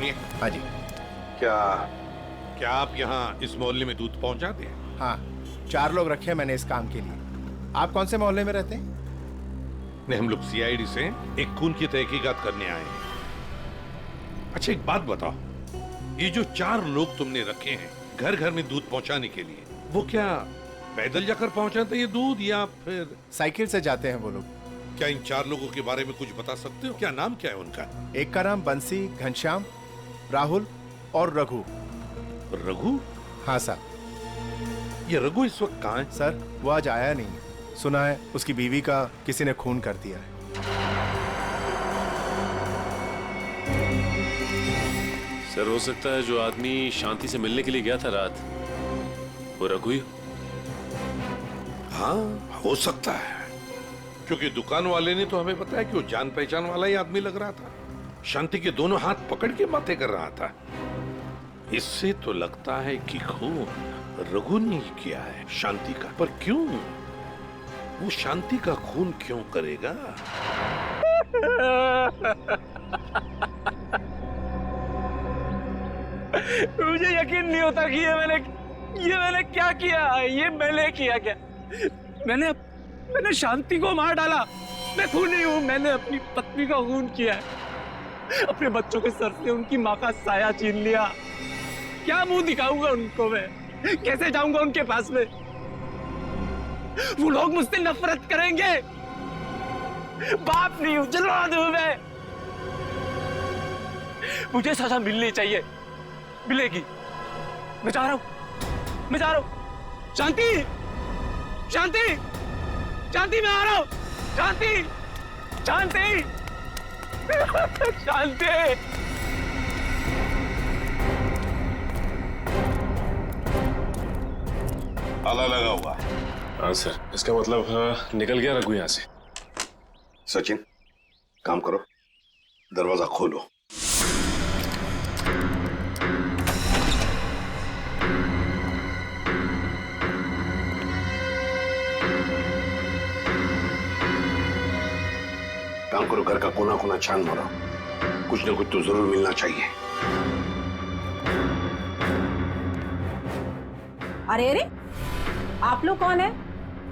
सुनिए। हाँ जी। क्या क्या आप यहाँ इस मोहल्ले में दूध पहुंचाते हैं? हाँ, 4 लोग रखे हैं मैंने इस काम के लिए। आप कौन से मोहल्ले में रहते हैं? नहीं, हम लोग सीआईडी से एक खून की तहकीकात करने आए हैं। अच्छा एक बात बताओ, ये जो 4 लोग तुमने रखे हैं घर घर में दूध पहुंचाने के लिए, वो क्या पैदल जाकर पहुंचाते हैं ये दूध या फिर साइकिल से जाते हैं वो लोग। क्या इन 4 लोगों के बारे में कुछ बता सकते हो? क्या नाम क्या है उनका? एक का नाम बंसी, घनश्याम, राहुल और रघु। रघु? हाँ साहब। ये रघु इस वक्त कहाँ है? सर वो आज आया नहीं, सुना है उसकी बीवी का किसी ने खून कर दिया है। सर हो सकता है जो आदमी शांति से मिलने के लिए गया था रात, वो रघु ही हो। हाँ हो सकता है, क्योंकि दुकान वाले ने तो हमें बताया कि वो जान पहचान वाला ही आदमी लग रहा था। शांति के दोनों हाथ पकड़ के बातें कर रहा था। इससे तो लगता है कि खून रघु ने ही किया है शांति का। पर क्यों? वो शांति का खून क्यों करेगा? मुझे यकीन नहीं होता कि ये मैंने क्या किया। ये मैंने किया क्या? मैंने शांति को मार डाला। मैं खूनी हूँ। मैंने अपनी पत्नी का खून किया है। अपने बच्चों के सर से उनकी माँ का साया छीन लिया। क्या मुंह दिखाऊंगा उनको मैं? कैसे जाऊंगा उनके पास में? वो लोग मुझसे नफरत करेंगे। बाप नहीं हूं, जल्लाद हूं मैं। मुझे सजा मिलनी चाहिए, मिलेगी। मैं जा रहा हूं। शांति, शांति, शांति, मैं आ रहा हूं। शांति, शांति, शांति। ताला लगा हुआ है। हाँ सर, इसका मतलब निकल गया रघु यहाँ से। सचिन काम करो, दरवाजा खोलो। काम करो, घर का कोना कोना छान मारो। कुछ ना कुछ तो जरूर मिलना चाहिए। अरे अरे, आप लोग कौन है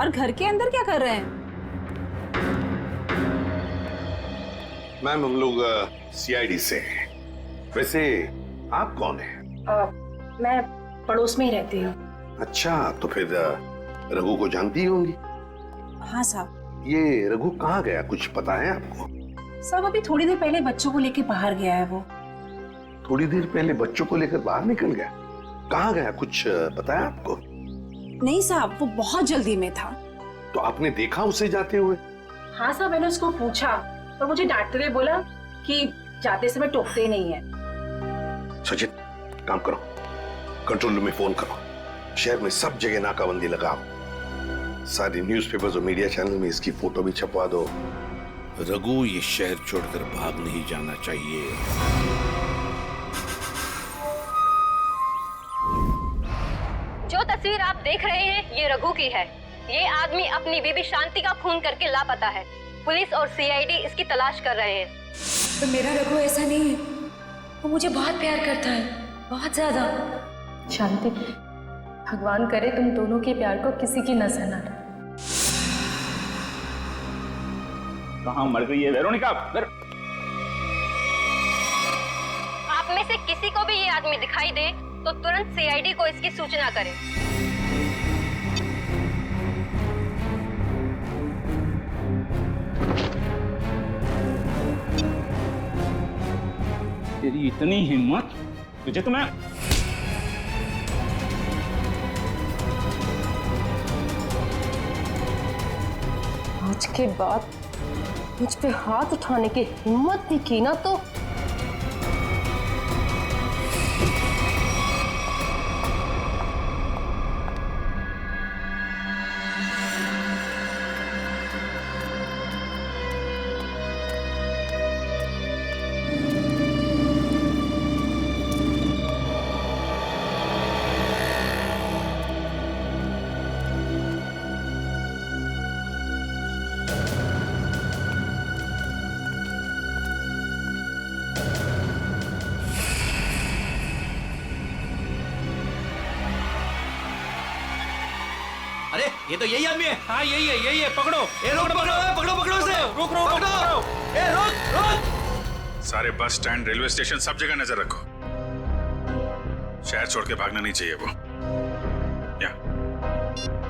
और घर के अंदर क्या कर रहे हैं? मैम हम लोग सीआईडी से हैं। वैसे आप कौन हैं? मैं पड़ोस में ही रहती हूँ। अच्छा, तो फिर रघु को जानती होंगी। हाँ साहब। ये रघु कहाँ गया, कुछ पता है आपको? साहब अभी थोड़ी देर पहले बच्चों को लेके बाहर गया है वो। थोड़ी देर पहले बच्चों को लेकर बाहर निकल गया? कहाँ गया, कुछ पता है आपको? नहीं साहब, वो बहुत जल्दी में था। तो आपने देखा उसे जाते हुए? हाँ साहब, मैंने उसको पूछा और मुझे डांटते हुए बोला कि जाते समय टोकते नहीं है। सचिन काम करो, कंट्रोल रूम में फोन करो। शहर में सब जगह नाकाबंदी लगाओ। सारे न्यूज़पेपर्स और मीडिया चैनल में इसकी फोटो भी छपवा दो। रघु ये शहर छोड़कर भाग नहीं जाना चाहिए। जो तस्वीर आप देख रहे हैं ये रघु की है। ये आदमी अपनी बीबी शांति का खून करके लापता है। पुलिस और सीआईडी इसकी तलाश कर रहे हैं। तो मेरा रघु ऐसा नहीं है, वो मुझे बहुत प्यार करता है, बहुत ज्यादा। शांति, भगवान करे तुम दोनों के प्यार को किसी की नजर ना लगे। कहाँ मर गई है वेरोनिका? आप में से किसी को भी ये आदमी दिखाई दे तो तुरंत सीआईडी को इसकी सूचना करें। तेरी इतनी हिम्मत, तुझे तो मैं आज के बाद मुझ पे हाथ उठाने की हिम्मत भी की ना तो ये तो यही आदमी है। हाँ यही है पकड़ो। पकड़ो उसे। रुक सारे बस स्टैंड, रेलवे स्टेशन, सब जगह नजर रखो। शहर छोड़ के भागना नहीं चाहिए वो। या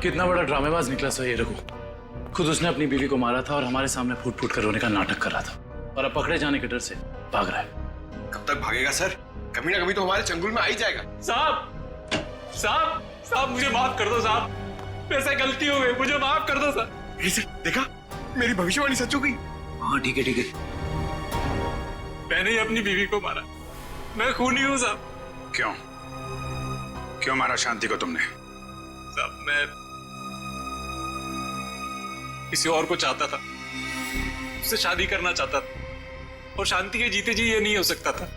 कितना बड़ा ड्रामेबाज निकला सर ये रघु। खुद उसने अपनी बीवी को मारा था और हमारे सामने फूट फूट कर रोने का नाटक कर रहा था, और अब पकड़े जाने के डर से भाग रहा है। कब तक भागेगा सर? कभी ना कभी तो हमारे चंगुल में आ ही जाएगा। साहब मुझे माफ कर दो साहब। मेरे से गलती हो गई, मुझे माफ कर दो सर। देखा, मेरी भविष्यवाणी सच हो गई। हाँ ठीक है। मैंने ही अपनी बीवी को मारा। मैं खूनी हूँ साहब। क्यों मारा शांति को तुमने? साहब मैं किसी और को चाहता था, उससे शादी करना चाहता था, और शांति के जीते जी ये नहीं हो सकता था,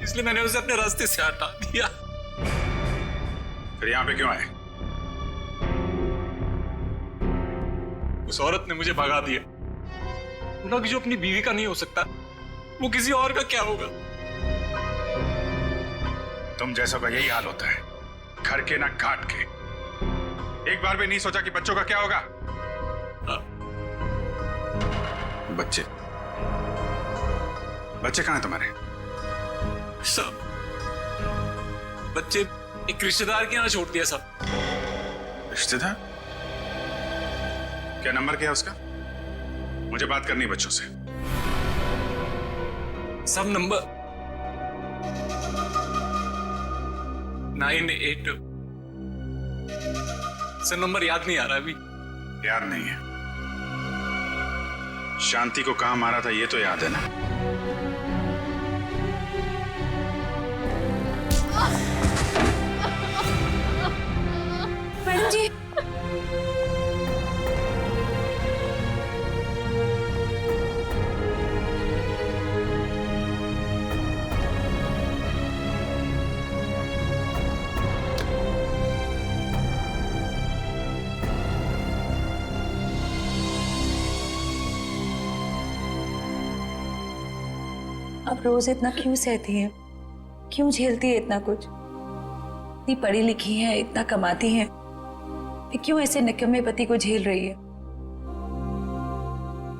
इसलिए मैंने उसे अपने रास्ते से हटा दिया। फिर यहाँ पे क्यों आए? उस औरत ने मुझे भगा दिया। बोला कि जो अपनी बीवी का नहीं हो सकता वो किसी और का क्या होगा। तुम जैसों का यही हाल होता है, घर के ना घाट के। एक बार भी नहीं सोचा कि बच्चों का क्या होगा? बच्चे कहाँ हैं तुम्हारे? सब बच्चे एक रिश्तेदार के यहाँ छोड़ दिया सब। रिश्तेदार? क्या नंबर क्या है उसका? मुझे बात करनी है बच्चों से। सब नंबर 98। सर नंबर याद नहीं आ रहा अभी। याद नहीं है? शांति को कहाँ मारा था ये तो याद है ना? मैडम जी, अब रोज इतना क्यों सहती है? क्यों झेलती है इतना कुछ? इतनी पढ़ी लिखी है, इतना कमाती है, फिर क्यों ऐसे निकम्मे पति को झेल रही है?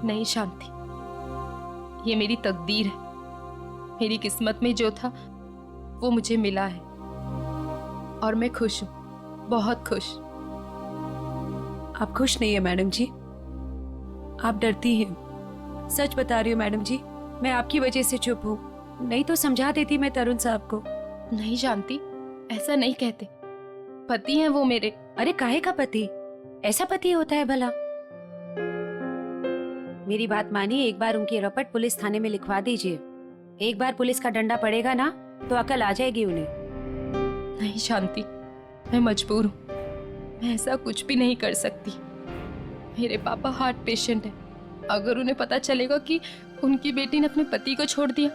नहीं शांति, ये मेरी तकदीर है। मेरी किस्मत में जो था वो मुझे मिला है, और मैं खुश हूँ, बहुत खुश। आप खुश नहीं है मैडम जी, आप डरती हैं। सच बता रही हूँ मैडम जी, मैं आपकी वजह से चुप हूँ, नहीं तो समझा देती मैं तरुण साहब को। नहीं शांति, ऐसा नहीं कहते, पति हैं वो मेरे। अरे काहे का पति? ऐसा पति होता है भला? मेरी बात मानिए, एक बार उनकी रपट पुलिस थाने में लिखवा दीजिए। एक बार पुलिस का डंडा पड़ेगा ना तो अकल आ जाएगी उन्हें। नहीं शांति, मैं मजबूर हूँ, मैं ऐसा कुछ भी नहीं कर सकती। मेरे पापा हार्ट पेशेंट है, अगर उन्हें पता चलेगा कि उनकी बेटी ने अपने पति को छोड़ दिया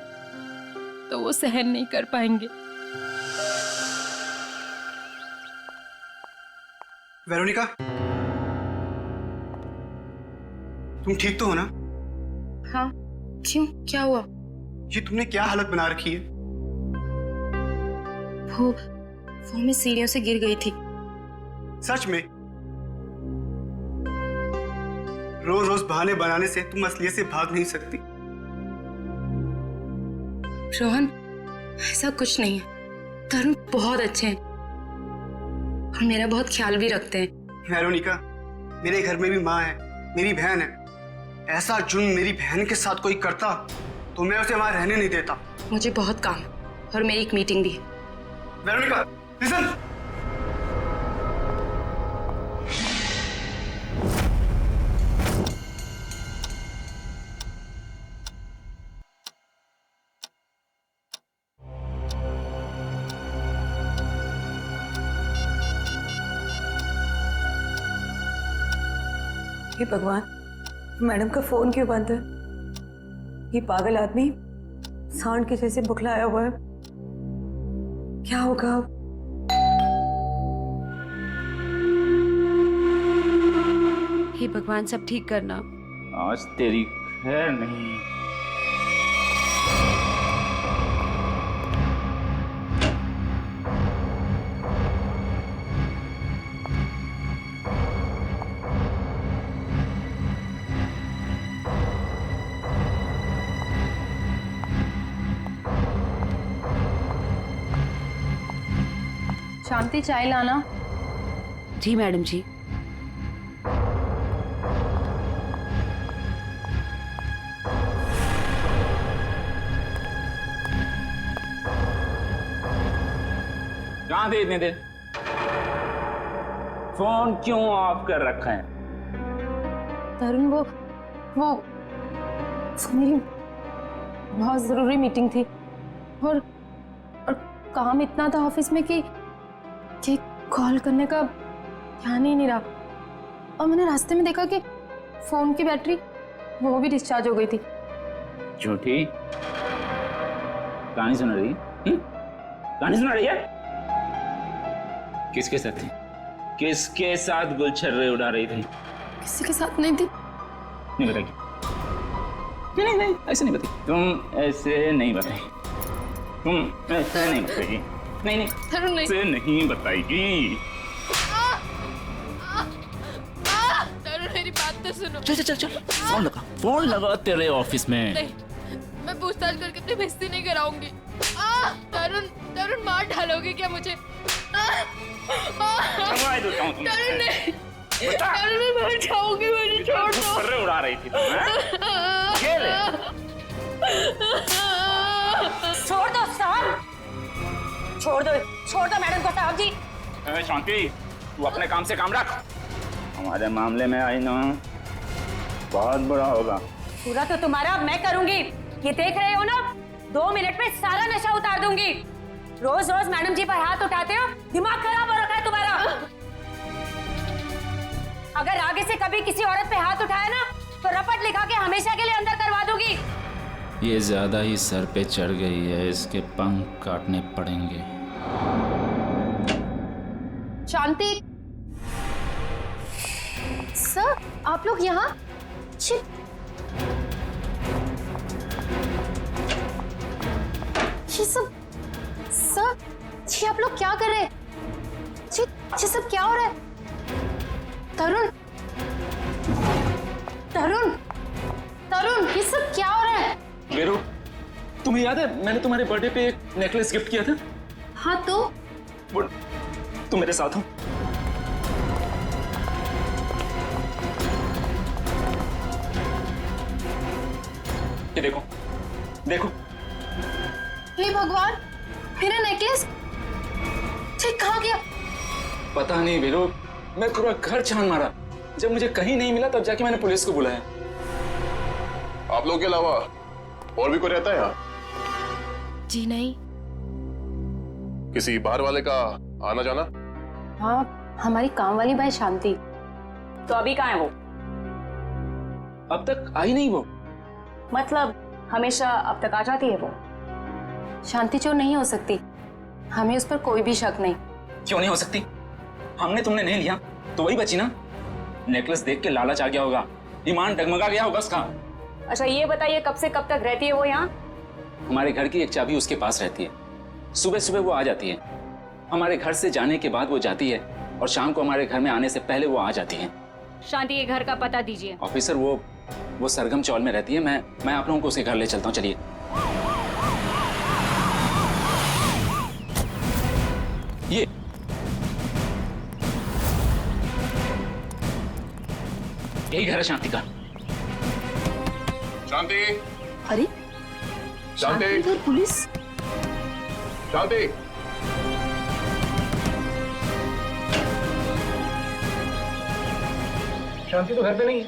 तो वो सहन नहीं कर पाएंगे। वेरोनिका, तुम ठीक तो हो ना? हाँ, क्यों, क्या हुआ? ये तुमने क्या हालत बना रखी है? वो मैं सीढ़ियों से गिर गई थी। सच में? रोज रोज बहाने बनाने से तुम असलियत से भाग नहीं सकती। रोहन, ऐसा कुछ नहीं है। तरुण बहुत अच्छे हैं और मेरा बहुत ख्याल भी रखते हैं। वेरोनिका, मेरे घर में भी माँ है, मेरी बहन है। ऐसा जुल्म मेरी बहन के साथ कोई करता तो मैं उसे वहां रहने नहीं देता। मुझे बहुत काम है और मेरी एक मीटिंग भी है। Veronica, listen. हे भगवान, मैडम का फोन क्यों बंद है? ये पागल आदमी सांड के जैसे बुखलाया हुआ है, क्या होगा अब? हे भगवान, सब ठीक करना। आज तेरी खैर नहीं। शांति चाय लाना। जी मैडम जी। कहाँ थे इतने देर? फोन क्यों ऑफ कर रखा है? तरुण वो मेरी बहुत जरूरी मीटिंग थी और काम इतना था ऑफिस में कि कॉल करने का ध्यान ही नहीं रहा। और मैंने रास्ते में देखा कि फोन की बैटरी वो भी डिस्चार्ज हो गई थी। झूठी कहानी सुना रही है? कहानी सुना रही है? किसके साथ थी? किसके साथ गुलछर्रे उड़ा रही थी? किसी के साथ नहीं थी। नहीं बताई? नहीं ऐसे नहीं बताई। तुम ऐसे नहीं बताई। तुम ऐसे नहीं बताई। नहीं तरुण नहीं। ऐसे नहीं बताएगी। तरुण मेरी बात तो सुनो। चल फोन लगा तेरे ऑफिस में। नहीं, मैं पूछताछ करके अपनी बेइज्जती नहीं कराऊंगी। तरुण मार डालोगे क्या मुझे? तरुण नहीं, तरुण मैं मर जाऊंगी, मुझे छोड़ दो। गुलछर्रे उड़ा रही थी तुम, ये ले। छोड़ दो साहब, छोड़ दो मैडम को साहब जी। शांति, तू अपने काम से काम रख। हमारे मामले में आई ना बहुत बुरा होगा। पूरा तो तुम्हारा मैं करूंगी। ये देख रहे हो ना, 2 मिनट में सारा नशा उतार दूंगी। रोज रोज मैडम जी पर हाथ उठाते हो, दिमाग खराब हो रखा है तुम्हारा। अगर आगे से कभी किसी औरत पे हाथ उठाया ना, तो रपट लिखा के हमेशा के लिए अंदर करवा दूंगी। ये ज्यादा ही सर पे चढ़ गई है, इसके पंख काटने पड़ेंगे। शांति सर, आप लोग यहाँ? ये सब सर, जी आप लोग क्या कर रहे हैं? जी सब क्या हो रहा है? तरुण ये सब क्या हो रहा है? वीरू, तुम्हें याद है मैंने तुम्हारे बर्थडे पे एक नेकलेस गिफ्ट किया था? हाँ तो वो तुम मेरे साथ हो। ये देखो देखो। हे भगवान, मेरा नेकलेस ठीक कहाँ गया? पता नहीं वीरू, मैं पूरा घर छान मारा। जब मुझे कहीं नहीं मिला तब जाके मैंने पुलिस को बुलाया। आप लोग के अलावा और भी कोई रहता है यहाँ? जी नहीं। किसी बाहर वाले का आना जाना? हाँ, हमारी काम वाली बाई शांति। तो अभी कहाँ है वो? अब तक आई नहीं वो। मतलब हमेशा अब तक आ जाती है वो? शांति चोर नहीं हो सकती, हमें उस पर कोई भी शक नहीं। क्यों नहीं हो सकती? हमने तुमने नहीं लिया तो वही बची ना। नेकलेस देख के लालच आ गया होगा, ईमान डगमगा गया होगा उसका। अच्छा ये बताइए, कब से कब तक रहती है वो यहाँ? हमारे घर की एक चाबी उसके पास रहती है। सुबह सुबह वो आ जाती है, हमारे घर से जाने के बाद वो जाती है, और शाम को हमारे घर में आने से पहले वो आ जाती है। शांति के घर का पता दीजिए। ऑफिसर वो सरगम चौल में रहती है। मैं आप लोगों को उसके घर ले चलता हूँ, चलिए। यही घर है शांति का। शांति, अरे शांति, घर पुलिस। शांति, शांति तो घर पे नहीं है।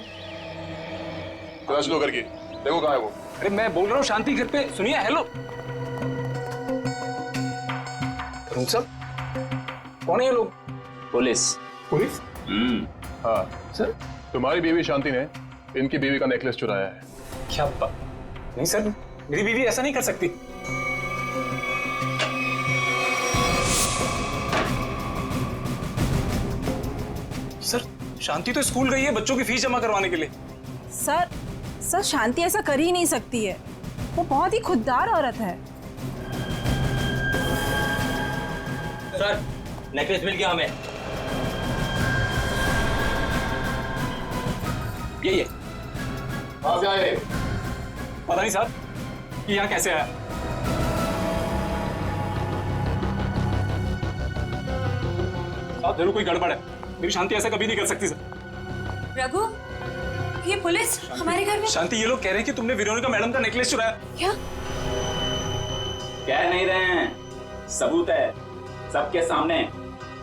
तलाश लो घर की, देखो कहाँ है वो। अरे मैं बोल रहा हूँ शांति घर पे। सुनिए, हेलो। तुम सब कौन है ये लोग? पुलिस। पुलिस? हाँ सर, तुम्हारी बीवी शांति ने इनकी बीवी का नेकलेस चुराया है। क्या बात? नहीं सर, मेरी बीवी ऐसा नहीं कर सकती। सर, शांति तो स्कूल गई है बच्चों की फीस जमा करवाने के लिए। सर शांति ऐसा कर ही नहीं सकती है, वो बहुत ही खुददार औरत है। सर, नेकलेस मिल गया हमें। ये कहाँ से आए? पता नहीं सर, ये यहाँ कैसे आया? बात जरूर कोई गड़बड़ है। मेरी शांति ऐसा कभी नहीं कर सकती सर। रघु, ये पुलिस हमारे घर में। शांति, ये लोग कह रहे हैं कि तुमने वेरोनिका मैडम का नेकलेस चुराया। क्या? कह नहीं रहे हैं, सबूत है सबके सामने।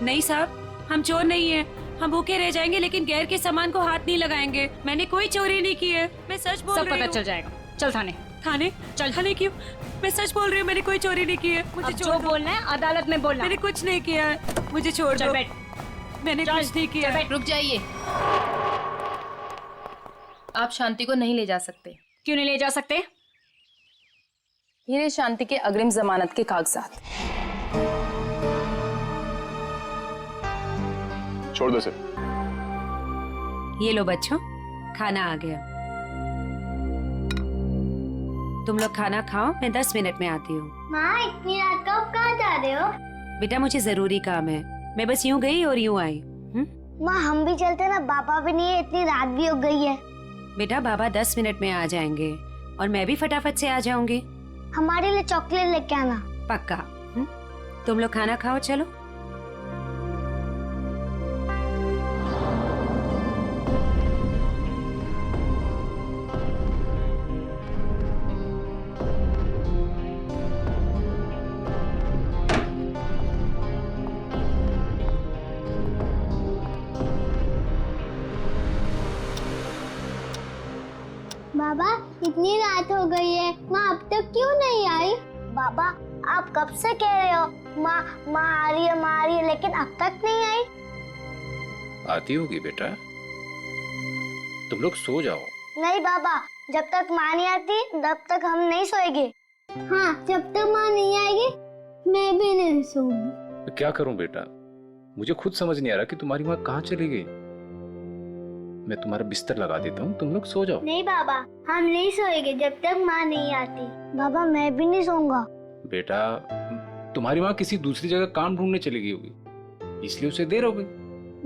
नहीं साहब, हम चोर नहीं है। हम भूखे रह जाएंगे लेकिन गैर के सामान को हाथ नहीं लगाएंगे। मैंने कोई चोरी नहीं की है, मैं सच बोल रही हूँ। सब पता चल जाएगा, चल थाने। थाने? चल थाने क्यों? मैं सच बोल रही हूँ, मैंने कोई चोरी नहीं की है। मुझे जो बोलना है अदालत में बोलना। मैंने कुछ नहीं किया है, मुझे छोड़ दो। मैंने कुछ नहीं किया। रुक जाइए, आप शांति को नहीं ले जा सकते। क्यों नहीं ले जा सकते? ये रहे शांति के अग्रिम जमानत के कागजात। छोड़ दो सर। ये लो बच्चों, खाना आ गया। तुम लोग खाना खाओ, मैं 10 मिनट में आती हूँ। माँ, इतनी रात को आप कहाँ जा रहे हो? बेटा मुझे जरूरी काम है, मैं बस यूं गई और यूं आई। माँ, हम भी चलते ना, पापा भी नहीं है, इतनी रात भी हो गई है। बेटा बाबा 10 मिनट में आ जाएंगे और मैं भी फटाफट से आ जाऊंगी। हमारे लिए चॉकलेट लेके आना। पक्का। तुम लोग खाना खाओ, चलो। बाबा, इतनी रात हो गई है, माँ अब तक क्यों नहीं आई? बाबा, आप कब से कह रहे हो माँ माँ आ रही है, लेकिन अब तक नहीं आई। आती होगी बेटा, तुम लोग सो जाओ। नहीं बाबा, जब तक माँ नहीं आती तब तक हम नहीं सोएंगे। हाँ, जब तक माँ नहीं आएगी मैं भी नहीं सोऊंगी। तो क्या करूं बेटा, मुझे खुद समझ नहीं आ रहा कि तुम्हारी माँ कहाँ चली गई। मैं तुम्हारा बिस्तर लगा देता हूँ, तुम लोग सो जाओ। नहीं बाबा, हम नहीं सोएंगे जब तक माँ नहीं आती। बाबा, मैं भी नहीं सोऊंगा। बेटा तुम्हारी माँ किसी दूसरी जगह काम ढूंढने चली गई होगी, इसलिए उसे देर हो गई।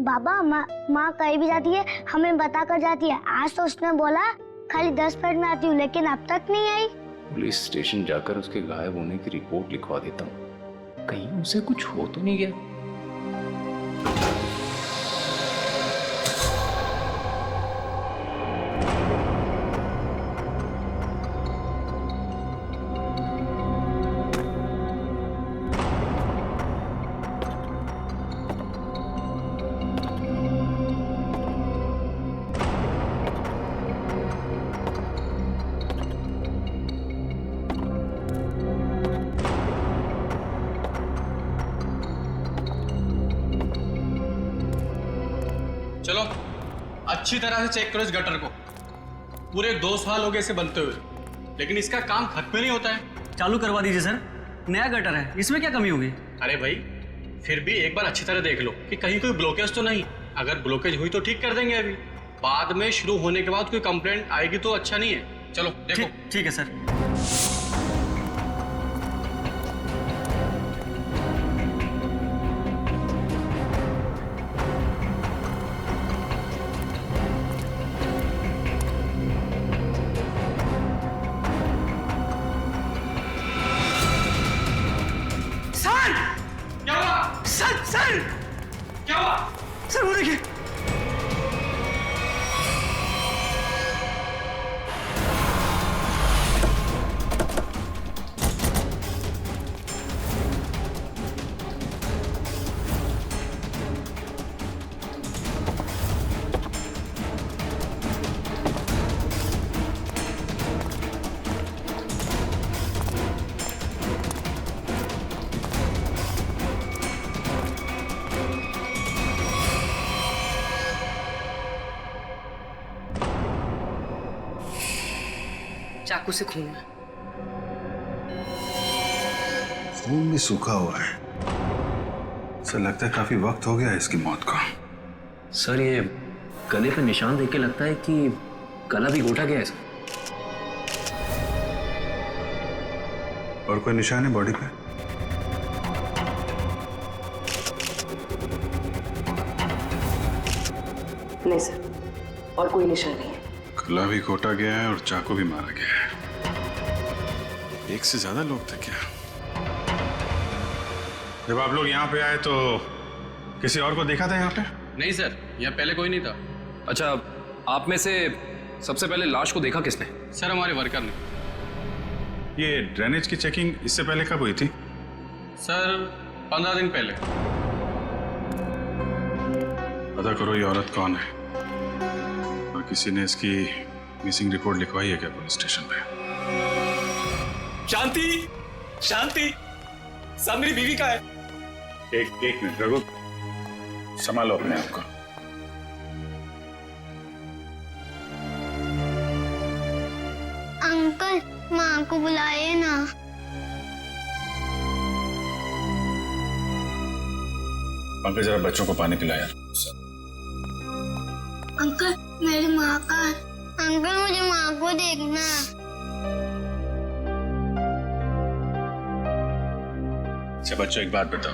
बाबा, माँ कहीं भी जाती है हमें बता कर जाती है। आज तो उसने बोला खाली 10 मिनट में आती हूँ, लेकिन अब तक नहीं आई। पुलिस स्टेशन जाकर उसके गायब होने की रिपोर्ट लिखवा देता हूँ, कहीं उसे कुछ हो तो नहीं गया। चलो अच्छी तरह से चेक करो इस गटर को। पूरे 2 साल हो गए इसे बनते हुए, लेकिन इसका काम खत्म नहीं होता है। चालू करवा दीजिए सर, नया गटर है, इसमें क्या कमी होगी? अरे भाई, फिर भी एक बार अच्छी तरह देख लो कि कहीं कोई ब्लॉकेज तो नहीं। अगर ब्लॉकेज हुई तो ठीक कर देंगे, अभी बाद में शुरू होने के बाद कोई कंप्लेंट आएगी तो अच्छा नहीं है। चलो देखो। ठीक है सर। सर वो देखिए। चाकू से खून है। खून भी सूखा हुआ है। सर लगता है काफी वक्त हो गया है इसकी मौत को। सर ये गले पे निशान देख के लगता है कि गला भी घोटा गया है सर। और कोई निशान है बॉडी पे? नहीं सर, और कोई निशान नहीं है। गला भी घोटा गया है और चाकू भी मारा गया है। एक से ज्यादा लोग थे क्या? जब आप लोग यहाँ पे आए तो किसी और को देखा था यहाँ पे? नहीं सर, यहाँ पहले कोई नहीं था। अच्छा, आप में से सबसे पहले लाश को देखा किसने? सर, हमारे वर्कर ने। ये ड्रेनेज की चेकिंग इससे पहले कब हुई थी? सर, 15 दिन पहले। पता करो ये औरत कौन है और किसी ने इसकी मिसिंग रिपोर्ट लिखवाई है क्या पुलिस स्टेशन पे? शांति, शांति, सब मेरी बीवी का है। एक मिनट रघु, संभालो अपने आप को। अंकल, माँ को बुलाइए ना। पंकज, जरा बच्चों को पानी पिलाया। अंकल, मेरी माँ का। अंकल, मुझे माँ को देखना। अच्छा बच्चों, एक बात बताओ,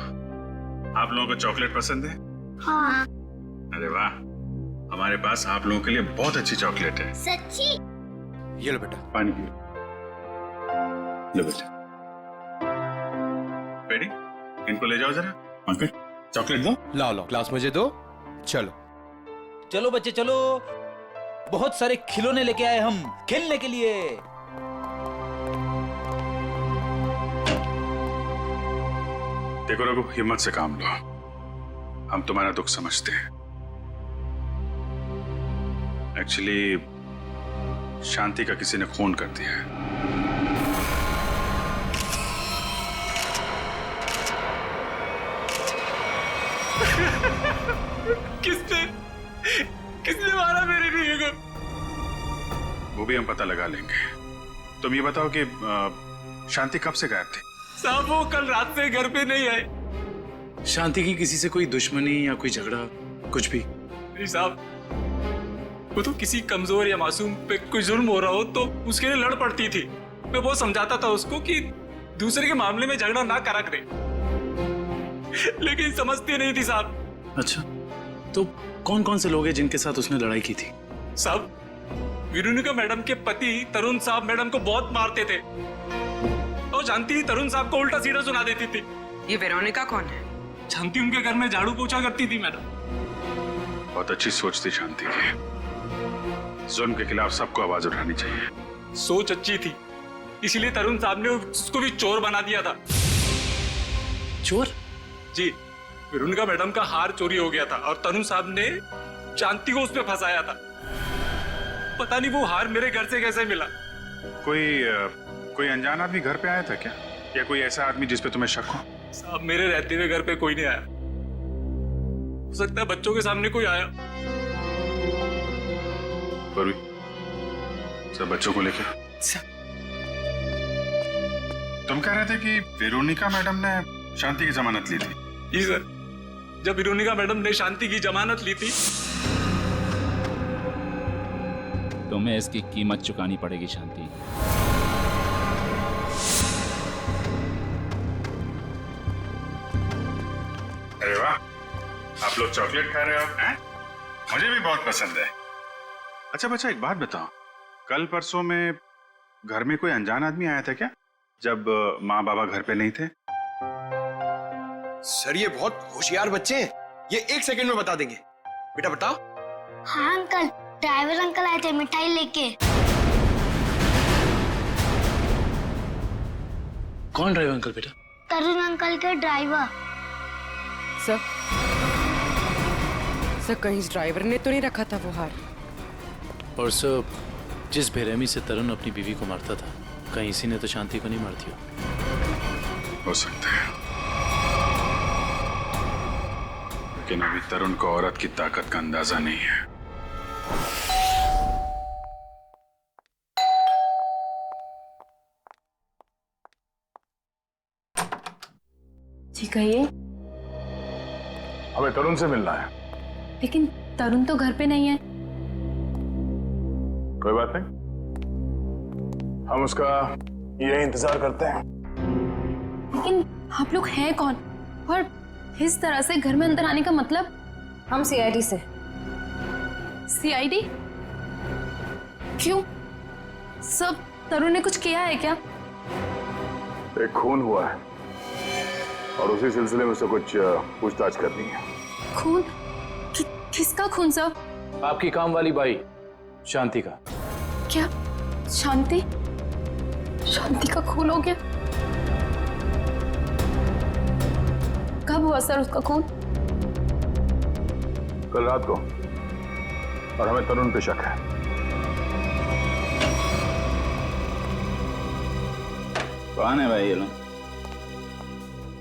आप लोगों को चॉकलेट पसंद है? हाँ। अरे वाह, हमारे पास आप लोगों के लिए बहुत अच्छी चॉकलेट है। सच्ची? ये लो बेटा, पानी पियो। लो बेटा। बेटी, इनको ले जाओ जरा। अंकल, चॉकलेट दो। लाओ ग्लास मुझे दो। चलो चलो बच्चे चलो, बहुत सारे खिलौने लेके आए हम खेलने के लिए। देखो रघु, हिम्मत से काम लो, हम तुम्हारा दुख समझते हैं। एक्चुअली शांति का किसी ने खून कर दिया है। किसने मारा मेरी बीवी को? वो भी हम पता लगा लेंगे। तुम ये बताओ कि शांति कब से गायब थी? साहब, वो कल रात से घर पे नहीं आए। शांति की किसी से कोई दुश्मनी या कोई झगड़ा कुछ भी? नहीं साहब, वो तो किसी कमजोर या मासूम पे कोई जुल्म हो रहा हो तो उसके लिए लड़ पड़ती थी। मैं बहुत समझाता था उसको कि दूसरे के मामले में झगड़ा ना करा करे, लेकिन समझती नहीं थी साहब। अच्छा, तो कौन कौन से लोग हैं जिनके साथ उसने लड़ाई की थी? साहब, वेरोनिका मैडम के पति तरुण साहब मैडम को बहुत मारते थे और शांति तरुण साहब को उल्टा सीधा सुना देती थी। ये वेरोनिका कौन है? शांति उनके घर में झाड़ू पोछा करती थी मैडम। बहुत अच्छी सोच थी शांति की। जुल्म के खिलाफ सबको आवाज उठानी चाहिए। सोच अच्छी थी, इसीलिए तरुण साहब ने उसको भी चोर बना दिया था। चोर? जी, वेरोनिका मैडम का हार चोरी हो गया था और तरुण साहब ने शांति को उसमें फंसाया था। पता नहीं वो हार मेरे घर से कैसे मिला। कोई अनजान आदमी घर पे आया था क्या, या कोई ऐसा आदमी जिस पे तुम्हें शक हो? साहब, मेरे रहते हुए घर पे कोई नहीं आया। हो सकता है बच्चों के सामने कोई आया। सब बच्चों को लेकर। तुम कह रहे थे कि वेरोनिका मैडम ने शांति की जमानत ली थी? जी सर, जब वेरोनिका मैडम ने शांति की जमानत ली थी। तुम्हें इसकी कीमत चुकानी पड़ेगी शांति। अरे वाह, आप लोग चॉकलेट खा रहे हो हैं? मुझे भी बहुत पसंद है। अच्छा बच्चा, एक बात बताओ, कल परसों में घर में कोई अनजान आदमी आया था क्या, जब माँ बाबा घर पे नहीं थे? सर, ये बहुत होशियार बच्चे हैं, ये 1 सेकंड में बता देंगे। बेटा बताओ। हाँ अंकल, ड्राइवर अंकल आए थे मिठाई लेके। कौन ड्राइवर अंकल बेटा? तरुण अंकल के ड्राइवर। सर, कहीं इस ड्राइवर ने तो नहीं रखा था वो हार? और सर, जिस बेरहमी से तरुण अपनी बीवी को मारता था, कहीं इसी ने तो शांति को नहीं मार दिया? हो सकता है, लेकिन अभी तरुण को औरत की ताकत का अंदाजा नहीं है। जी कहिए। हमें तरुण से मिलना है। लेकिन तरुण तो घर पे नहीं है। कोई बात नहीं, हम उसका यही इंतजार करते हैं। लेकिन आप लोग हैं कौन और इस तरह से घर में अंदर आने का मतलब? हम सीआईडी से। सीआईडी? क्यों? सब तरुण ने कुछ किया है क्या? एक खून हुआ है और उसी सिलसिले में उससे कुछ पूछताछ करनी है। खून? किसका खून सर? आपकी काम वाली बाई शांति का। क्या शांति? शांति का खून हो गया? कब हुआ सर उसका खून? कल रात को, और हमें तरुण पे शक है। कौन है भाई ये लोग?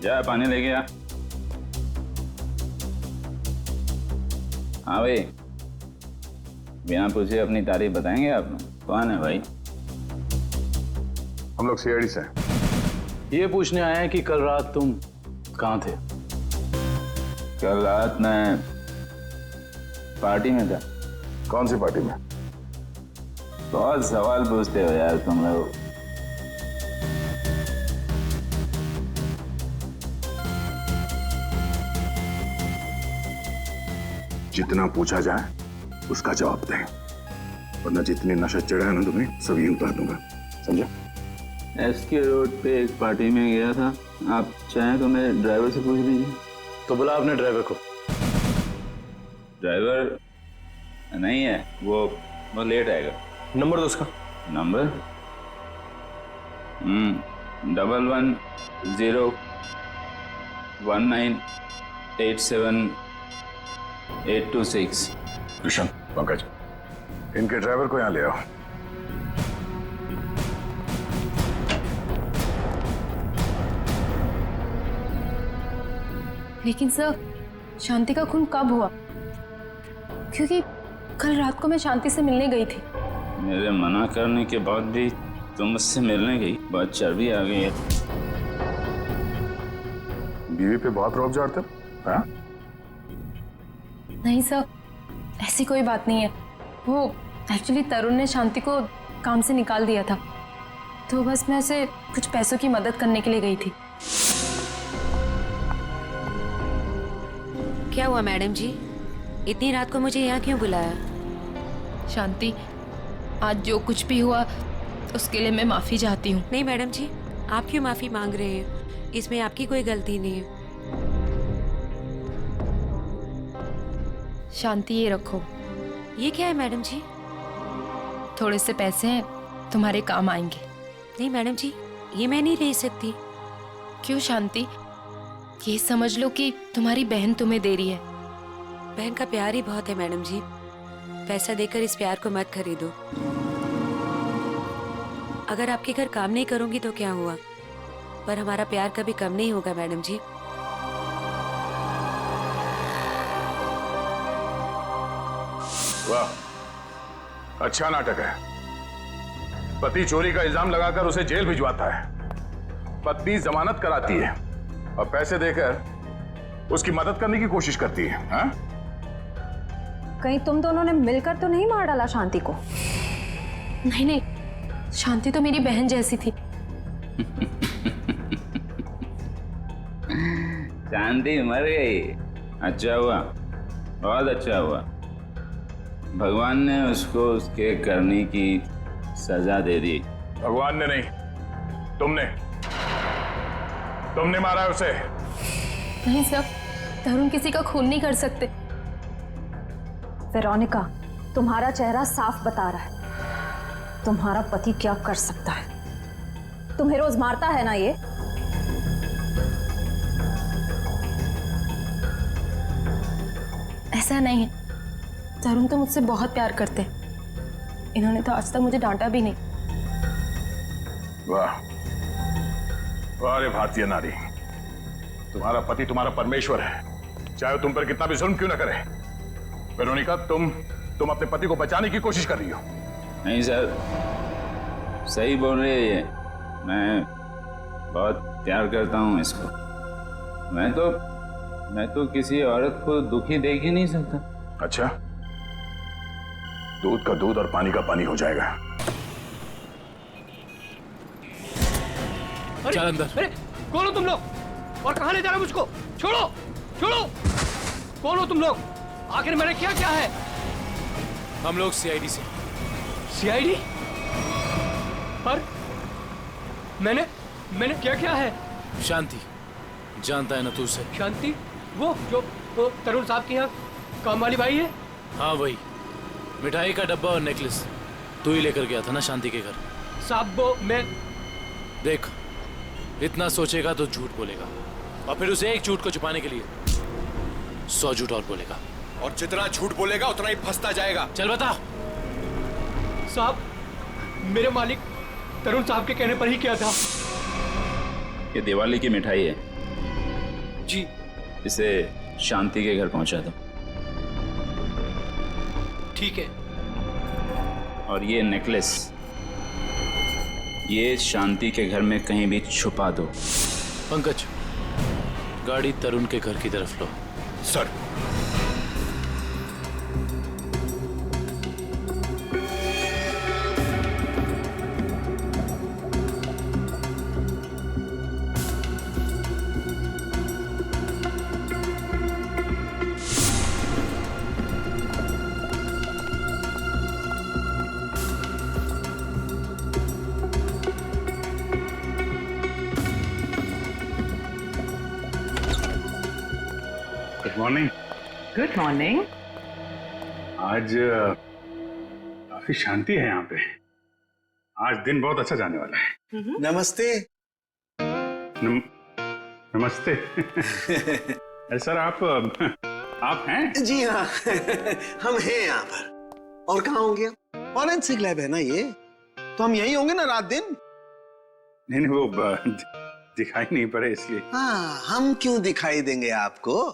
जा पानी लेके आ। हाँ भाई, बिना पूछे अपनी तारीफ बताएंगे आप लोग? कौन है भाई? हम लोग सीआईडी से हैं। ये पूछने आए हैं कि कल रात तुम कहाँ थे? कल रात मैं पार्टी में था। कौन सी पार्टी में? बहुत सवाल पूछते हो यार तुम लोग। जितना पूछा जाए उसका जवाब दें, वरना जितनी नशा चढ़ा है ना तुम्हें सभी उतार दूंगा, समझे? एसके रोड पे एक पार्टी में गया था। आप चाहें तो मेरे ड्राइवर से पूछ लीजिए। तो बुला अपने ड्राइवर को। ड्राइवर नहीं है, वो लेट आएगा। नंबर दो उसका। नंबर 1110198782 कृष्ण, पंकज, इनके ड्राइवर को यहाँ ले आओ। लेकिन सर, शांति का खून कब हुआ? क्योंकि कल रात को मैं शांति से मिलने गई थी। मेरे मना करने के बाद भी तुम मुझसे मिलने गई? बहुत चर्बी आ गई है। बीवी पे बहुत रौब झाड़ते हो, हाँ? नहीं सर, ऐसी कोई बात नहीं है। वो एक्चुअली तरुण ने शांति को काम से निकाल दिया था, तो बस मैं उसे कुछ पैसों की मदद करने के लिए गई थी। क्या हुआ मैडम जी, इतनी रात को मुझे यहाँ क्यों बुलाया? शांति, आज जो कुछ भी हुआ उसके लिए मैं माफी चाहती हूँ। नहीं मैडम जी, आप क्यों माफी मांग रहे हैं? इसमें आपकी कोई गलती नहीं है। शांति, ये रखो। ये क्या है मैडम जी? थोड़े से पैसे हैं, तुम्हारे काम आएंगे। नहीं मैडम जी, ये मैं नहीं ले सकती। क्यों शांति? ये समझ लो कि तुम्हारी बहन तुम्हें दे रही है। बहन का प्यार ही बहुत है मैडम जी, पैसा देकर इस प्यार को मत खरीदो। अगर आपके घर काम नहीं करूंगी तो क्या हुआ, पर हमारा प्यार कभी कम नहीं होगा मैडम जी। वाह, अच्छा नाटक है। पति चोरी का इल्जाम लगाकर उसे जेल भिजवाता है, पत्नी जमानत कराती है और पैसे देकर उसकी मदद करने की कोशिश करती है, हाँ? कहीं तुम दोनों ने मिलकर तो नहीं मार डाला शांति को? नहीं नहीं, शांति तो मेरी बहन जैसी थी। शांति मर गई, अच्छा हुआ, बहुत अच्छा हुआ। भगवान ने उसको उसके करने की सजा दे दी। भगवान ने नहीं, तुमने मारा है उसे। नहीं सर, तरुण किसी का खून नहीं कर सकते। वेरोनिका, तुम्हारा चेहरा साफ बता रहा है तुम्हारा पति क्या कर सकता है। तुम्हें रोज मारता है ना ये? ऐसा नहीं है, तरुण तो मुझसे बहुत प्यार करते हैं। इन्होंने तो आज तक मुझे डांटा भी नहीं। वाह वाह रे भारतीय नारी, तुम्हारा पति तुम्हारा परमेश्वर है, चाहे तुम पर कितना भी जुल्म क्यों न करे। वेरोनिका, तुम अपने पति को बचाने की कोशिश कर रही हो। नहीं सर, सही बोल रही है ये। मैं बहुत प्यार करता हूँ इसको। मैं तो किसी औरत को दुखी देख ही नहीं सकता। अच्छा, दूध का दूध और पानी का पानी हो जाएगा। चल अंदर। अरे कौन हो तुम लोग और कहां ले जा रहे हो मुझको? छोड़ो छोड़ो, कौन हो तुम लोग? आखिर मैंने क्या क्या है? हम लोग सीआईडी से। सीआईडी? पर मैंने क्या क्या है? शांति, जानता है ना तू उसे? शांति? वो जो वो तरुण साहब के यहाँ काम वाली भाई है? हाँ वही, मिठाई का डब्बा और नेकलेस तू ही लेकर गया था ना शांति के घर। साहब वो मैं देख, इतना सोचेगा तो झूठ बोलेगा, और फिर उसे एक झूठ को छुपाने के लिए 100 झूठ और बोलेगा, और जितना झूठ बोलेगा उतना ही फंसता जाएगा। चल बता। साहब, मेरे मालिक तरुण साहब के कहने पर ही किया था। ये दिवाली की मिठाई है जी। इसे शांति के घर पहुंचा दो। ठीक है। और ये नेकलेस ये शांति के घर में कहीं भी छुपा दो। पंकज, गाड़ी तरुण के घर की तरफ लो। Sir. Good morning. Good morning. आज काफी शांति है यहाँ पे। आज दिन बहुत अच्छा जाने वाला है। नमस्ते। नमस्ते। अरे सर, आप हैं? जी हाँ। हम हैं यहाँ पर। और कहाँ होंगे? फॉरेंसिक लैब है ना ये, तो हम यहीं होंगे ना रात दिन। नहीं, वो दिखाई नहीं पड़े इसलिए। हाँ, हम क्यों दिखाई देंगे आपको?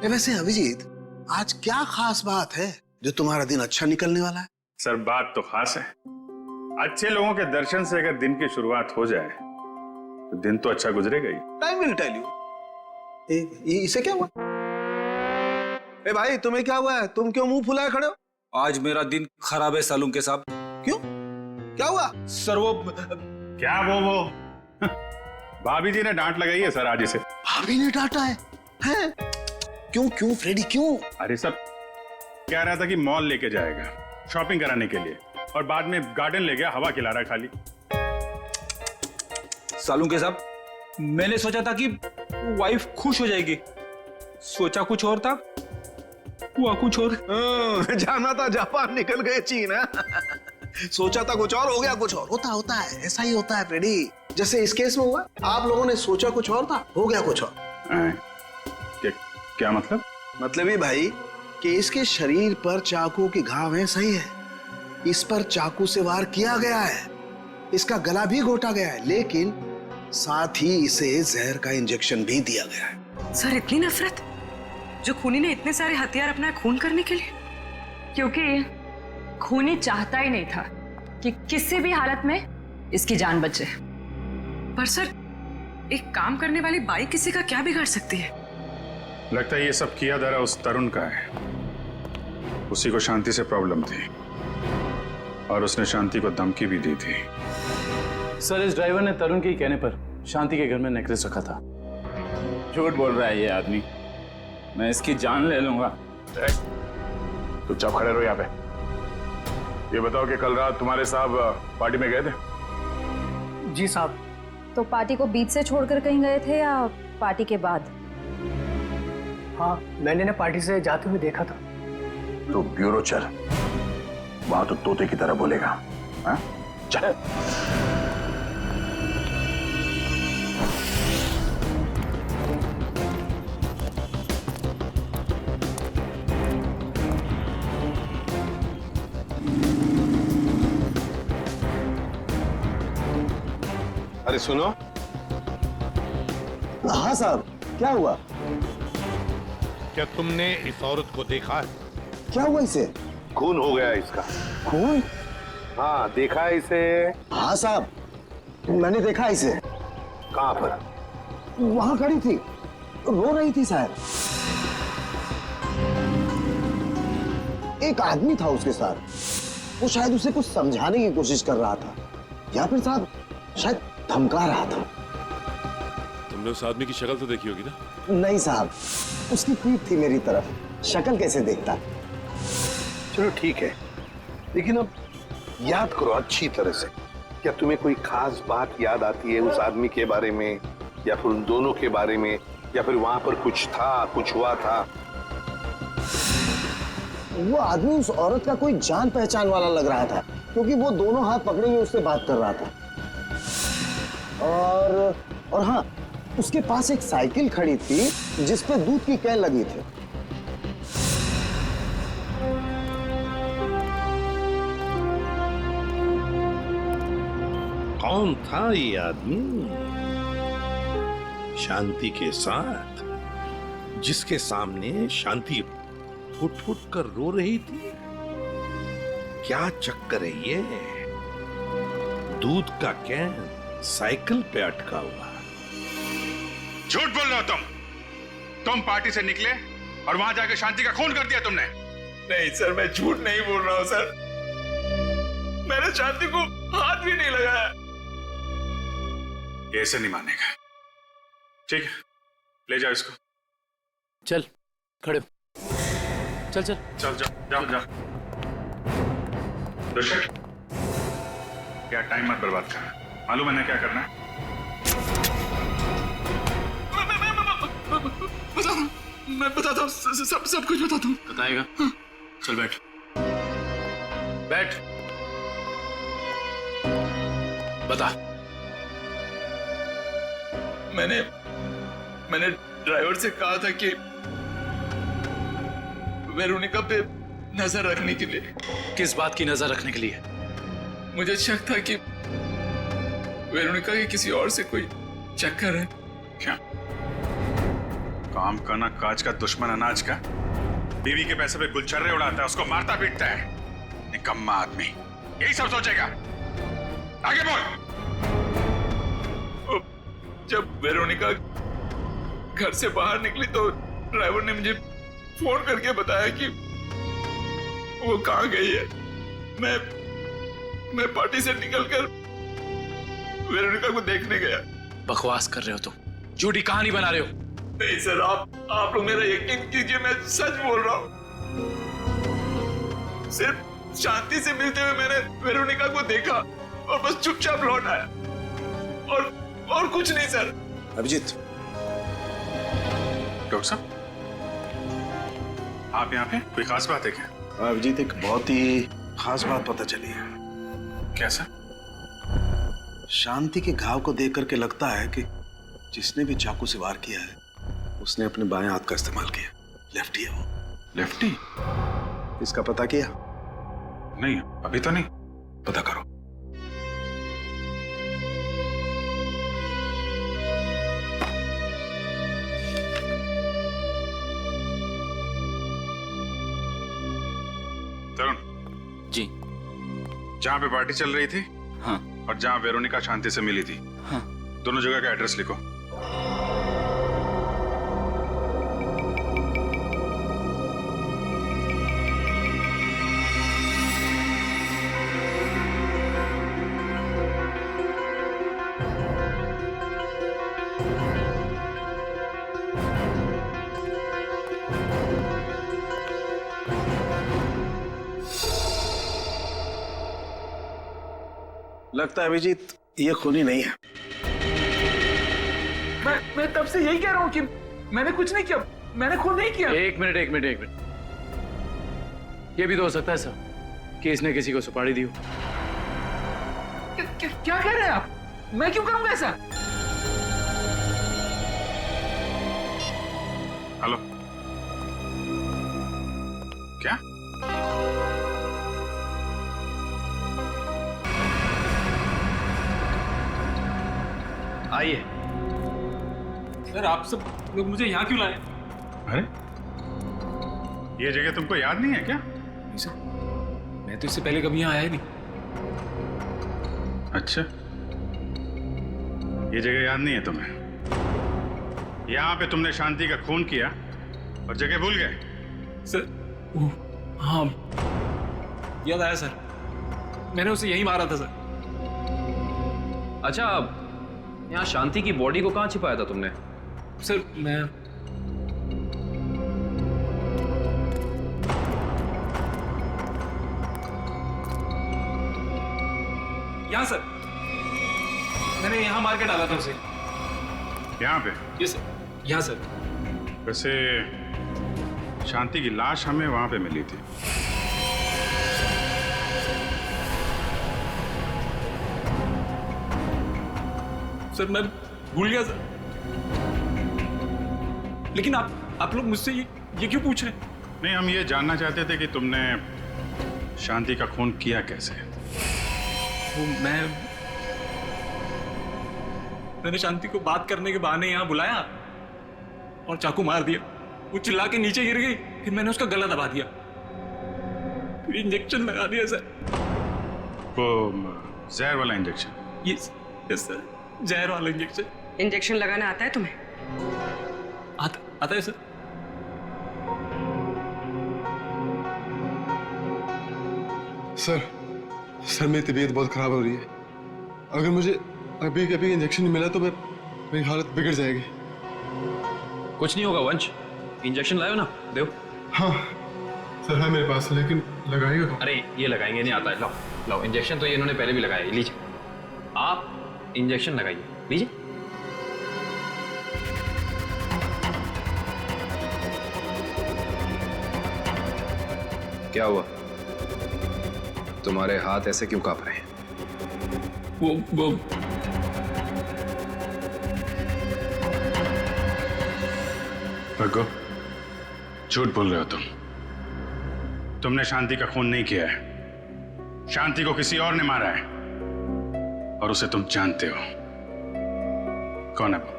वैसे अभिजीत, आज क्या खास बात है जो तुम्हारा दिन अच्छा निकलने वाला है? सर, बात तो खास है। अच्छे लोगों के दर्शन से अगर दिन की शुरुआत हो जाए तो दिन तो अच्छा गुजरेगा ही। Time will tell you. इसे क्या हुआ? ए भाई, तुम्हें क्या हुआ है? तुम क्यों मुंह फुलाए खड़े हो? आज मेरा दिन खराब है सालून के साहब। क्यों? क्या हुआ? सर वो क्या वो भाभी जी ने डांट लगाई है सर आज इसे। भाभी ने डांटा है? हैं? क्यों फ्रेडी क्यों? अरे सर, कह रहा था कि मॉल लेके जाएगा शॉपिंग कराने के लिए, और बाद में गार्डन ले गया हवा खिला रहा खाली। सालून के साहब, मैंने सोचा था कि वाइफ खुश हो जाएगी, सोचा कुछ और था, हुआ कुछ और। जाना था जापान, निकल गए चीन। सोचा था कुछ और, हो गया कुछ और। होता है, ऐसा ही होता है फ्रेडी। जैसे इस केस में हुआ, आप लोगों ने सोचा कुछ और था, हो गया कुछ और। क्या मतलब? मतलब ये भाई कि इसके शरीर पर चाकू के घाव हैं, सही है। इस पर चाकू से वार किया गया है, इसका गला भी घोटा गया है, लेकिन साथ ही इसे जहर का इंजेक्शन भी दिया गया है। सर, इतनी नफरत जो खूनी ने इतने सारे हथियार अपना खून करने के लिए? क्योंकि खूनी चाहता ही नहीं था कि किसी भी हालत में इसकी जान बचे। पर सर, एक काम करने वाली बाई किसी का क्या बिगाड़ सकती है? लगता है ये सब किया धरा उस तरुण का है। उसी को शांति से प्रॉब्लम थी और उसने शांति को धमकी भी दी थी। सर, इस ड्राइवर ने तरुण के कहने पर शांति के घर में नेकलेस रखा था। झूठ बोल रहा है ये आदमी, मैं इसकी जान ले लूंगा। तो चुप खड़े रहो यहाँ पे। ये बताओ कि कल रात तुम्हारे साहब पार्टी में गए थे? जी साहब। तो पार्टी को बीच से छोड़कर कहीं गए थे या पार्टी के बाद? हाँ, मैंने ना पार्टी से जाते हुए देखा था। तो ब्यूरो चल, वहां तो तोते की तरह बोलेगा। हाँ? चल। अरे सुनो। हाँ साहब, क्या हुआ? क्या तुमने इस औरत को देखा है? क्या हुआ इसे? खून हो गया इसका। खून? हाँ, देखा है इसे? हाँ साहब, मैंने देखा इसे। कहाँ पर? वहां खड़ी थी, रो रही थी शायद। एक आदमी था उसके साथ, वो शायद उसे कुछ समझाने की कोशिश कर रहा था, या फिर साहब शायद धमका रहा था। तुमने उस आदमी की शक्ल तो देखी होगी ना? नहीं साहब, उसकी पीठ थी मेरी तरफ, शक्ल कैसे देखता? चलो ठीक है, लेकिन अब याद करो अच्छी तरह से। क्या तुम्हें कोई खास बात याद आती है उस आदमी के बारे में, या फिर उन दोनों के बारे में, या फिर वहां पर कुछ था, कुछ हुआ था? वो आदमी उस औरत का कोई जान पहचान वाला लग रहा था, क्योंकि वो दोनों हाथ पकड़े हुए उससे बात कर रहा था। और हाँ, उसके पास एक साइकिल खड़ी थी जिस पे दूध की कैन लगी थी। कौन था ये आदमी शांति के साथ, जिसके सामने शांति फुट फुट कर रो रही थी? क्या चक्कर है ये? दूध का कैन साइकिल पे अटका हुआ। झूठ बोल रहे हो तुम पार्टी से निकले और वहां जाके शांति का खून कर दिया तुमने। नहीं सर, मैं झूठ नहीं बोल रहा हूं सर। मैंने शांति को हाथ भी नहीं लगाया। ये ऐसे नहीं मानेगा। ठीक है, ले जाओ इसको। चल खड़े हो। चल चल चल जाओ। दर्शक, क्या टाइम मत बर्बाद कर। मालूम है ना क्या करना है? मैं बताता हूँ, सब कुछ बताता हूँ। बताएगा? चल बैठ बैठ, बता। मैंने ड्राइवर से कहा था कि वेरोनिका पे नजर रखने के लिए। किस बात की नजर रखने के लिए? मुझे शक था कि वेरोनिका के किसी और से कोई चक्कर है। क्या काम का ना काज का दुश्मन अनाज का, बीवी के पैसे पे गुलछर्रे उड़ाता है, उसको मारता पीटता है। निकम्मा आदमी, यही सब सोचेगा। आगे बोल। जब वेरोनिका घर से बाहर निकली तो ड्राइवर ने मुझे फोन करके बताया कि वो कहाँ गई है। मैं पार्टी से निकलकर वेरोनिका को देखने गया। बकवास कर रहे हो तुम, झूठी कहानी बना रहे हो। नहीं सर, आप लोग मेरा यकीन कीजिए, मैं सच बोल रहा हूँ। सिर्फ शांति से मिलते हुए मैंने वेरोनिका को देखा और बस चुपचाप लौट आया, और कुछ नहीं सर। अभिजीत, डॉक्टर साहब, आप यहाँ पे कोई खास बात है क्या? अभिजीत, एक बहुत ही खास बात पता चली है। क्या सर? शांति के घाव को देख करके लगता है कि जिसने भी चाकू से वार किया है उसने अपने बाएं हाथ का इस्तेमाल किया। लेफ्टी है वो। लेफ्टी? इसका पता किया? नहीं, अभी तो नहीं। पता करो। तरुण जी, जहाँ पे पार्टी चल रही थी, हाँ, और जहाँ वेरोनिका शांति से मिली थी, हाँ, दोनों जगह का एड्रेस लिखो। लगता है अभिजीत ये खूनी नहीं है। मैं तब से यही कह रहा हूँ कि मैंने कुछ नहीं किया, मैंने खून नहीं किया। एक मिनट। ये भी तो हो सकता है सर कि इसने किसी को सुपारी दी हो। क्या कह रहे हैं आप? मैं क्यों करूंगा ऐसा? हेलो, क्या? आइए सर, आप सब लोग मुझे यहाँ क्यों लाए? अरे, ये जगह तुमको याद नहीं है क्या? नहीं सर, मैं तो इससे पहले कभी यहाँ आया नहीं। अच्छा, ये जगह याद नहीं है तुम्हें? यहाँ पे तुमने शांति का खून किया और जगह भूल गए? सर, हाँ याद आया सर, मैंने उसे यही मारा था सर। अच्छा, यहाँ शांति की बॉडी को कहाँ छिपाया था तुमने? सर, मैं यहाँ सर, मैंने यहाँ मार के डाला था उसे। यहाँ पे? Yes sir. यहाँ सर। वैसे शांति की लाश हमें वहां पे मिली थी। सर मैं भूल गया सर। लेकिन आप लोग मुझसे ये क्यों पूछ रहे हैं? नहीं, हम ये जानना चाहते थे कि तुमने शांति का खून किया कैसे। वो मैंने शांति को बात करने के बहाने यहाँ बुलाया और चाकू मार दिया। वो चिल्ला के नीचे गिर गई, फिर मैंने उसका गला दबा दिया, फिर इंजेक्शन लगा दिया सर। वो जहर वाला इंजेक्शन? यस सर, जहर वाला इंजेक्शन। इंजेक्शन लगाना आता है तुम्हें? आता है सर। सर मेरी तबीयत बहुत खराब हो रही है। अगर मुझे अभी कभी इंजेक्शन नहीं मिला तो मेरी हालत बिगड़ जाएगी। कुछ नहीं होगा वंश, इंजेक्शन लाओ ना, दो। हाँ सर है मेरे पास, लेकिन लगाएगा कौन? अरे ये लगाएंगे नहीं आता है। लाओ लाओ, इंजेक्शन तो ये इन्होंने पहले भी लगाया। लीजिए आप इंजेक्शन लगाइए, लीजिए। क्या हुआ? तुम्हारे हाथ ऐसे क्यों कांप रहे हैं? वो भगो, झूठ बोल रहे हो तुम। तुमने शांति का खून नहीं किया है। शांति को किसी और ने मारा है और उसे तुम जानते हो। कौन है वो?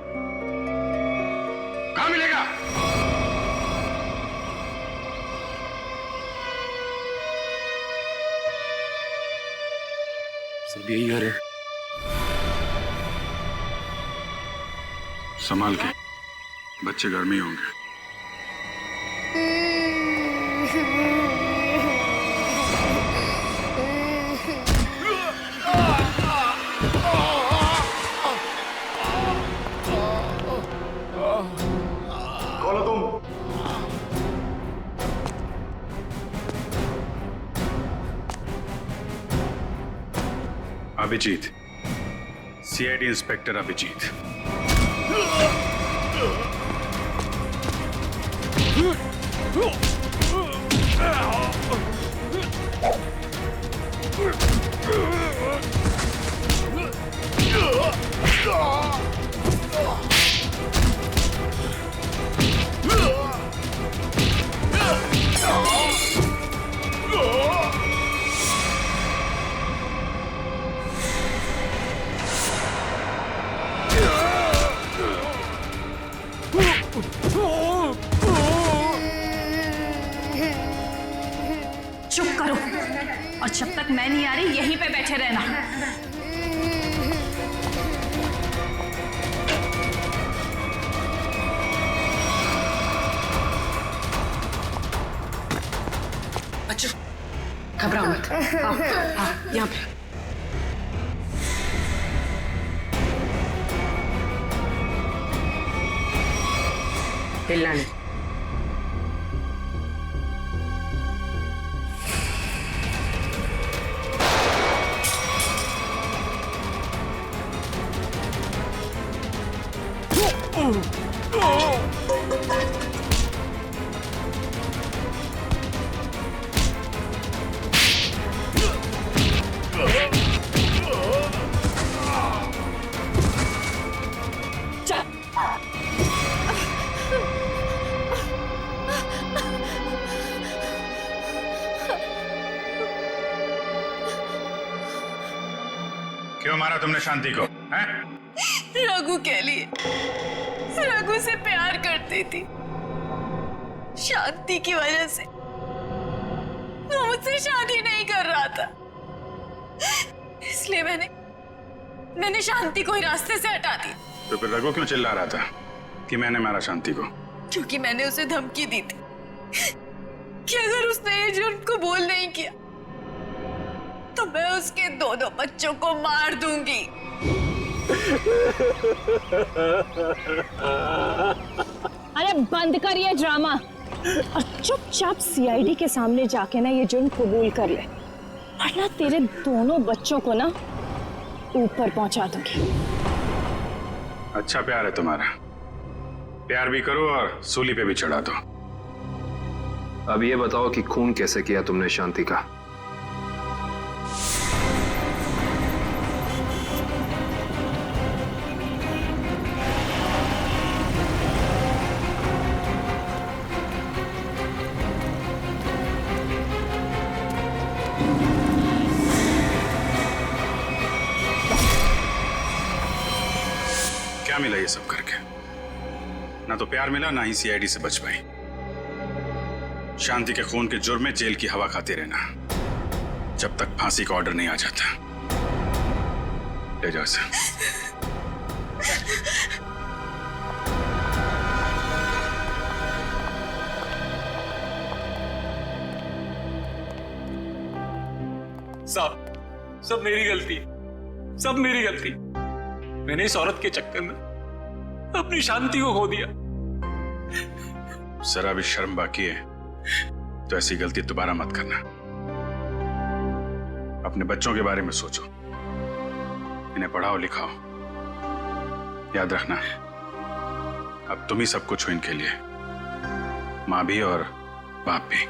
कहां मिलेगा? सब यही घर है। संभाल के, बच्चे घर में ही होंगे। कौन हो तुम? Abhijeet, CID inspector Abhijeet. चुप करो, और जब तक मैं नहीं आ रही यहीं पे बैठे रहना। बच्चों घबराओ मत, आओ यहाँ पे। हिलना नहीं। क्यों मारा तुमने शांति को? हैं? रघु के लिए, रघु से प्यार करती थी। शांति की वजह से वो मुझसे शादी नहीं कर रहा था, इसलिए मैंने शांति को ही रास्ते से हटा दी। तो फिर रघु क्यों चिल्ला रहा था कि मैंने मारा शांति को? क्योंकि मैंने उसे धमकी दी थी कि अगर उसने ये जुर्म को बोल नहीं किया तो मैं उसके दोनों बच्चों को मार दूंगी। अरे बंद कर ये ड्रामा और चुपचाप सीआईडी के सामने जाके ना ये जुर्म कबूल कर ले, वरना तेरे दोनों बच्चों को ना ऊपर पहुंचा दूंगी। अच्छा प्यार है तुम्हारा, प्यार भी करो और सूली पे भी चढ़ा दो। अब ये बताओ कि खून कैसे किया तुमने शांति का? क्या मिला ये सब करके? ना तो प्यार मिला, ना ही सीआईडी से बच पाई। शांति के खून के जुर्म में जेल की हवा खाते रहना जब तक फांसी का ऑर्डर नहीं आ जाता। ले जाओ इसे। सब मेरी गलती, सब मेरी गलती। मैंने इस औरत के चक्कर में अपनी शांति को खो दिया। जरा भी शर्म बाकी है तो ऐसी गलती दोबारा मत करना। अपने बच्चों के बारे में सोचो, इन्हें पढ़ाओ लिखाओ। याद रखना, अब तुम ही सब कुछ हो इनके लिए, माँ भी और बाप भी।